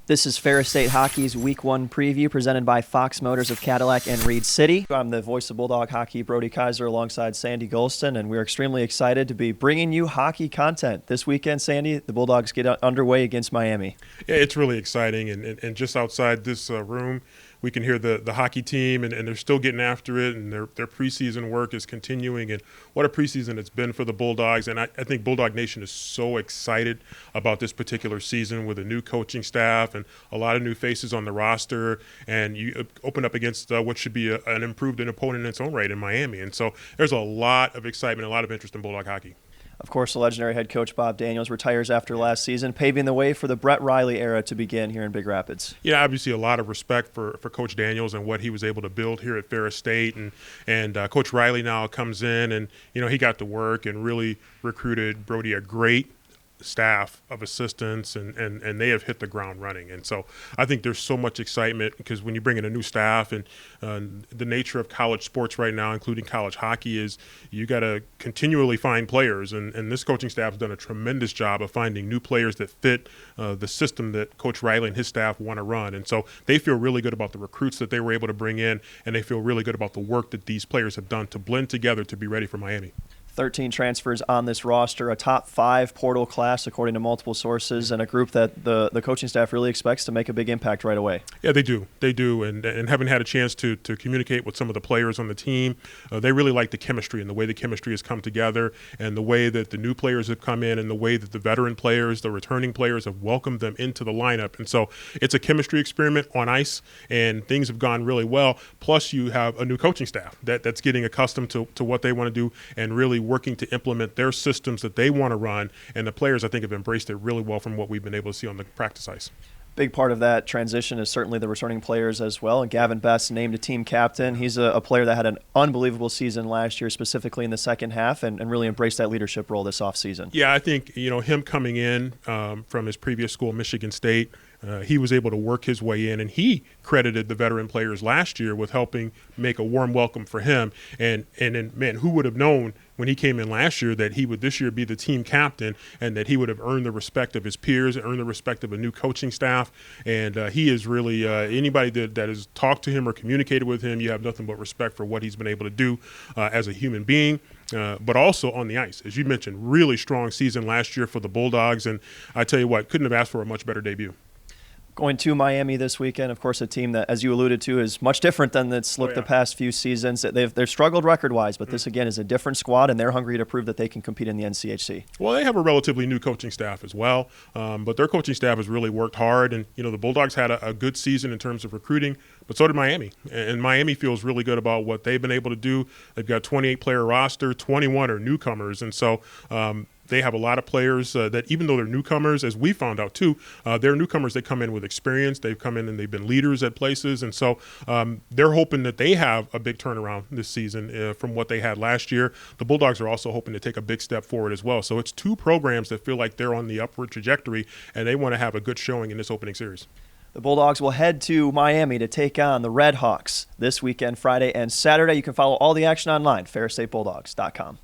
This is Ferris State Hockey's Week 1 preview presented by Fox Motors of Cadillac and Reed City. I'm the voice of Bulldog Hockey, Brody Keiser, alongside Sandy Gholston, and we're extremely excited to be bringing you hockey content. This weekend, Sandy, the Bulldogs get underway against Miami. Yeah, it's really exciting, and just outside this room, we can hear the hockey team, and they're still getting after it, and their preseason work is continuing, and what a preseason it's been for the Bulldogs. And I think Bulldog Nation is so excited about this particular season with a new coaching staff and a lot of new faces on the roster, and you open up against what should be an improved opponent in its own right in Miami. And so there's a lot of excitement, a lot of interest in Bulldog hockey. Of course, the legendary head coach Bob Daniels retires after last season, paving the way for the Brett Riley era to begin here in Big Rapids. Yeah, obviously a lot of respect for Coach Daniels and what he was able to build here at Ferris State. And Coach Riley now comes in, and, he got to work and really recruited Brody a great staff of assistants, and they have hit the ground running. And so I think there's so much excitement because when you bring in a new staff, and the nature of college sports right now, including college hockey, is you got to continually find players, and this coaching staff has done a tremendous job of finding new players that fit the system that Coach Riley and his staff want to run. And so they feel really good about the recruits that they were able to bring in, and they feel really good about the work that these players have done to blend together to be ready for Miami. 13 transfers on this roster, a top 5 portal class according to multiple sources, and a group that the coaching staff really expects to make a big impact right away. Yeah, they do, and having had a chance to communicate with some of the players on the team, they really like the chemistry and the way the chemistry has come together, and the way that the new players have come in, and the way that the veteran players, the returning players, have welcomed them into the lineup. And so it's a chemistry experiment on ice, and things have gone really well. Plus, you have a new coaching staff that's getting accustomed to what they want to do and really working to implement their systems that they want to run, and the players, I think, have embraced it really well from what we've been able to see on the practice ice. Big part of that transition is certainly the returning players as well. And Gavin Best named a team captain. He's a player that had an unbelievable season last year, specifically in the second half, and really embraced that leadership role this offseason. Yeah, I think him coming in from his previous school, Michigan State, he was able to work his way in, and he credited the veteran players last year with helping make a warm welcome for him. And man, who would have known when he came in last year that he would this year be the team captain, and that he would have earned the respect of his peers and earned the respect of a new coaching staff. And he is really anybody that has talked to him or communicated with him, you have nothing but respect for what he's been able to do as a human being. But also on the ice. As you mentioned, really strong season last year for the Bulldogs, and I tell you what, couldn't have asked for a much better debut. Going to Miami this weekend, of course, a team that, as you alluded to, is much different than it's looked the past few seasons. They've struggled record-wise, but this, again, is a different squad, and they're hungry to prove that they can compete in the NCHC. Well, they have a relatively new coaching staff as well, but their coaching staff has really worked hard. And, the Bulldogs had a good season in terms of recruiting, but so did Miami. And Miami feels really good about what they've been able to do. They've got a 28-player roster, 21 are newcomers, and so they have a lot of players that, even though they're newcomers, as we found out too, they're newcomers that come in with experience. They've come in and they've been leaders at places. And so they're hoping that they have a big turnaround this season from what they had last year. The Bulldogs are also hoping to take a big step forward as well. So it's two programs that feel like they're on the upward trajectory, and they want to have a good showing in this opening series. The Bulldogs will head to Miami to take on the Red Hawks this weekend, Friday and Saturday. You can follow all the action online, ferrisstatebulldogs.com.